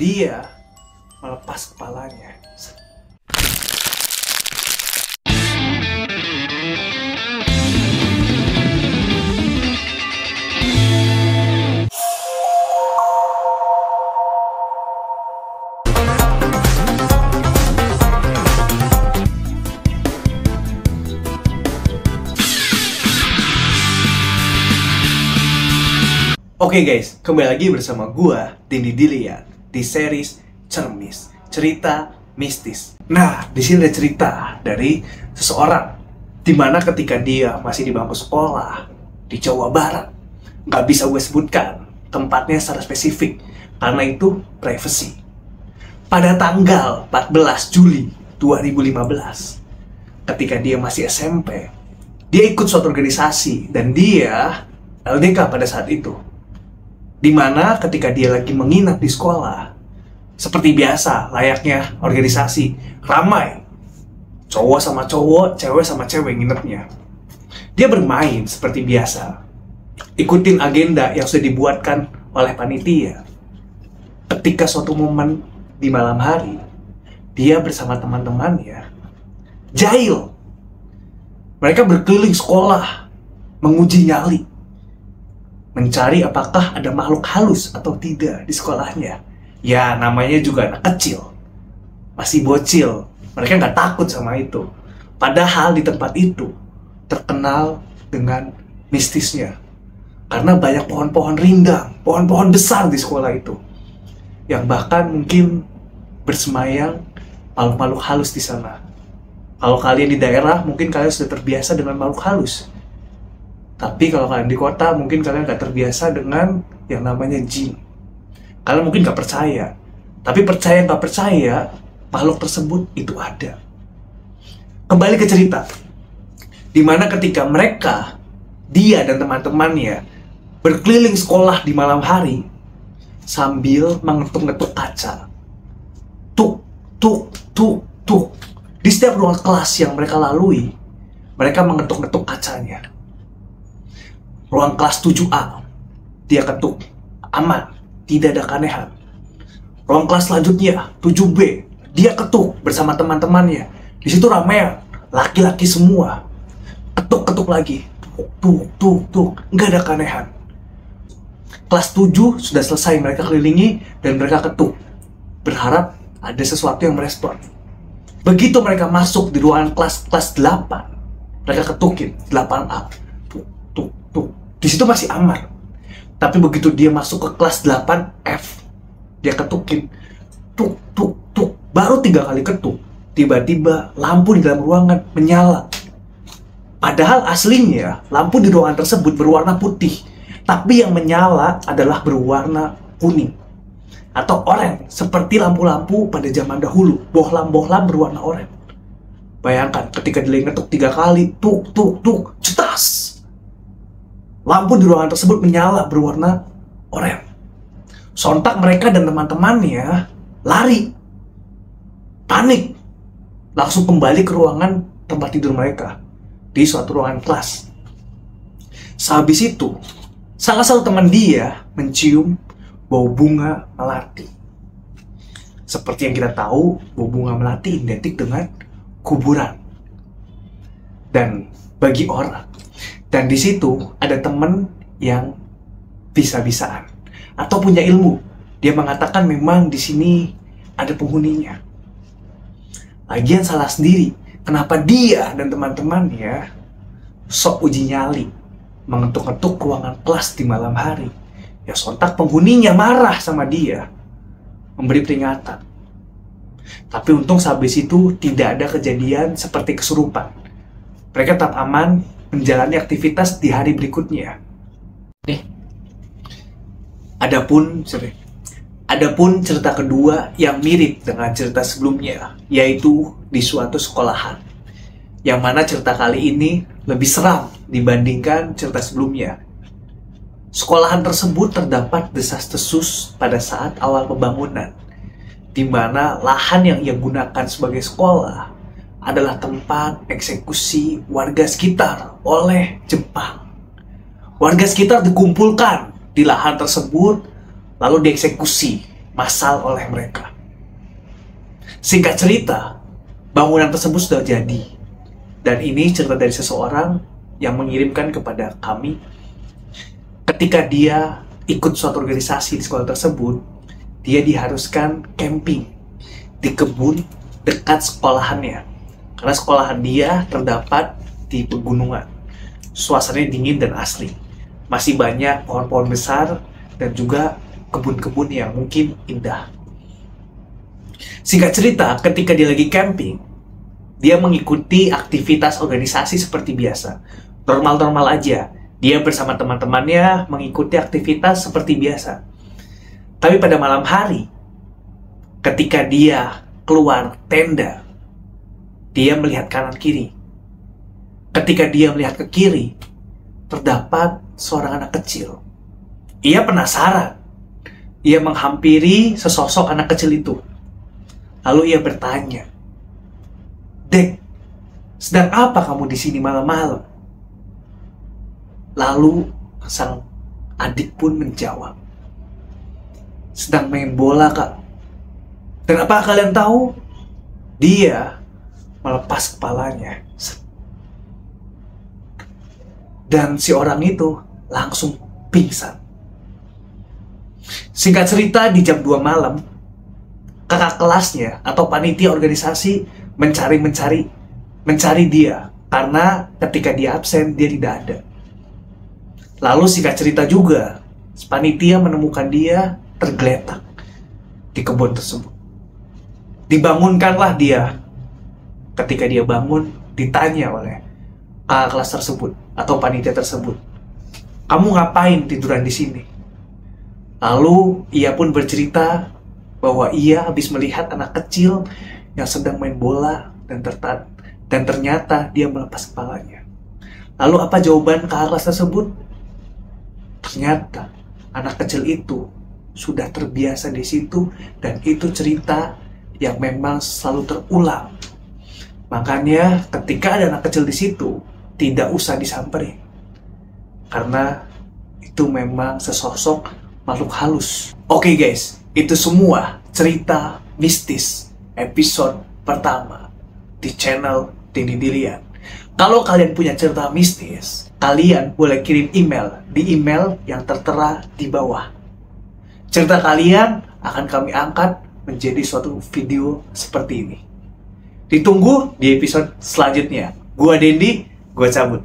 dia melepas kepalanya. Oke guys, kembali lagi bersama gua, Dindi Dilian, di series Cermis, cerita mistis. Nah, di sini ada cerita dari seseorang dimana ketika dia masih di bangku sekolah di Jawa Barat, nggak bisa gue sebutkan tempatnya secara spesifik karena itu privacy. Pada tanggal 14 Juli 2015, ketika dia masih SMP, dia ikut suatu organisasi dan dia LDK pada saat itu. Dimana ketika dia lagi menginap di sekolah, seperti biasa layaknya organisasi, ramai cowok sama cowok, cewek sama cewek nginepnya. Dia bermain seperti biasa, ikutin agenda yang sudah dibuatkan oleh panitia. Ketika suatu momen di malam hari, dia bersama teman-temannya jahil. Mereka berkeliling sekolah menguji nyali, mencari apakah ada makhluk halus atau tidak di sekolahnya. Ya, namanya juga anak kecil, masih bocil, mereka nggak takut sama itu. Padahal di tempat itu terkenal dengan mistisnya, karena banyak pohon-pohon rindang, pohon-pohon besar di sekolah itu, yang bahkan mungkin bersemayam makhluk-makhluk halus di sana. Kalau kalian di daerah, mungkin kalian sudah terbiasa dengan makhluk halus. Tapi kalau kalian di kota, mungkin kalian gak terbiasa dengan yang namanya jin. Kalian mungkin gak percaya. Tapi percaya gak percaya, makhluk tersebut itu ada. Kembali ke cerita. Dimana ketika mereka, dia dan teman-temannya, berkeliling sekolah di malam hari, sambil mengetuk-ngetuk kaca. Tuk, tuk, tuk, tuk. Di setiap ruang kelas yang mereka lalui, mereka mengetuk-ngetuk kacanya. Ruang kelas 7A, dia ketuk, aman, tidak ada keanehan. Ruang kelas selanjutnya, 7B, dia ketuk bersama teman-temannya. Di situ ramean, laki-laki semua. Ketuk-ketuk lagi, tuk, nggak ada keanehan. Kelas 7 sudah selesai mereka kelilingi dan mereka ketuk, berharap ada sesuatu yang merespon. Begitu mereka masuk di ruangan kelas 8, mereka ketukin 8A. Di situ masih aman. Tapi begitu dia masuk ke kelas 8F, dia ketukin, tuk. Baru 3 kali ketuk, tiba-tiba lampu di dalam ruangan menyala. Padahal aslinya lampu di ruangan tersebut berwarna putih, tapi yang menyala adalah berwarna kuning atau oranye, seperti lampu-lampu pada zaman dahulu, bohlam-bohlam berwarna oranye. Bayangkan ketika dia ngetuk 3 kali, tuk, cetas. Lampu di ruangan tersebut menyala berwarna oranye. Sontak mereka dan teman-temannya lari, panik, langsung kembali ke ruangan tempat tidur mereka di suatu ruangan kelas. Sehabis itu, salah satu teman dia mencium bau bunga melati. Seperti yang kita tahu, bau bunga melati identik dengan kuburan. Dan bagi orang, dan di situ ada temen yang bisa-bisaan atau punya ilmu. Dia mengatakan memang di sini ada penghuninya. Lagian salah sendiri, kenapa dia dan teman-temannya sok uji nyali, mengetuk-ngetuk ruangan kelas di malam hari. Ya sontak penghuninya marah sama dia, memberi peringatan. Tapi untung sehabis itu tidak ada kejadian seperti kesurupan. Mereka tetap aman menjalani aktivitas di hari berikutnya. Adapun cerita kedua yang mirip dengan cerita sebelumnya, yaitu di suatu sekolahan. Yang mana cerita kali ini lebih seram dibandingkan cerita sebelumnya. Sekolahan tersebut terdapat desas-desus pada saat awal pembangunan, di mana lahan yang ia gunakan sebagai sekolah adalah tempat eksekusi warga sekitar oleh Jepang. Warga sekitar dikumpulkan di lahan tersebut, lalu dieksekusi massal oleh mereka. Singkat cerita, bangunan tersebut sudah jadi. Dan ini cerita dari seseorang yang mengirimkan kepada kami. Ketika dia ikut suatu organisasi di sekolah tersebut, dia diharuskan camping di kebun dekat sekolahannya. Karena sekolahan dia terdapat di pegunungan. Suasananya dingin dan asri. Masih banyak pohon-pohon besar dan juga kebun-kebun yang mungkin indah. Singkat cerita, ketika dia lagi camping, dia mengikuti aktivitas organisasi seperti biasa. Normal-normal aja. Dia bersama teman-temannya mengikuti aktivitas seperti biasa. Tapi pada malam hari, ketika dia keluar tenda, dia melihat kanan kiri. Ketika dia melihat ke kiri, terdapat seorang anak kecil. Ia penasaran. Ia menghampiri sesosok anak kecil itu. Lalu ia bertanya, "Dek, sedang apa kamu di sini malam-malam?" Lalu sang adik pun menjawab, "Sedang main bola, Kak." Dan apa kalian tahu? Dia melepas kepalanya. Dan si orang itu langsung pingsan. Singkat cerita, di jam 2 malam, kakak kelasnya atau panitia organisasi mencari dia. Karena ketika dia absen, dia tidak ada. Lalu singkat cerita juga, panitia menemukan dia tergeletak di kebun tersebut. Dibangunkanlah dia. Ketika dia bangun, ditanya oleh kakak kelas tersebut atau panitia tersebut, "Kamu ngapain tiduran di sini?" Lalu ia pun bercerita bahwa ia habis melihat anak kecil yang sedang main bola dan ternyata dia melepas kepalanya. Lalu apa jawaban kakak kelas tersebut? Ternyata anak kecil itu sudah terbiasa di situ dan itu cerita yang memang selalu terulang. Makanya ketika ada anak kecil di situ, tidak usah disamperin. Karena itu memang sesosok makhluk halus. Oke guys, itu semua cerita mistis episode pertama di channel Tini Dilian. Kalau kalian punya cerita mistis, kalian boleh kirim email di email yang tertera di bawah. Cerita kalian akan kami angkat menjadi suatu video seperti ini. Ditunggu di episode selanjutnya. Gua Dendi, gua cabut.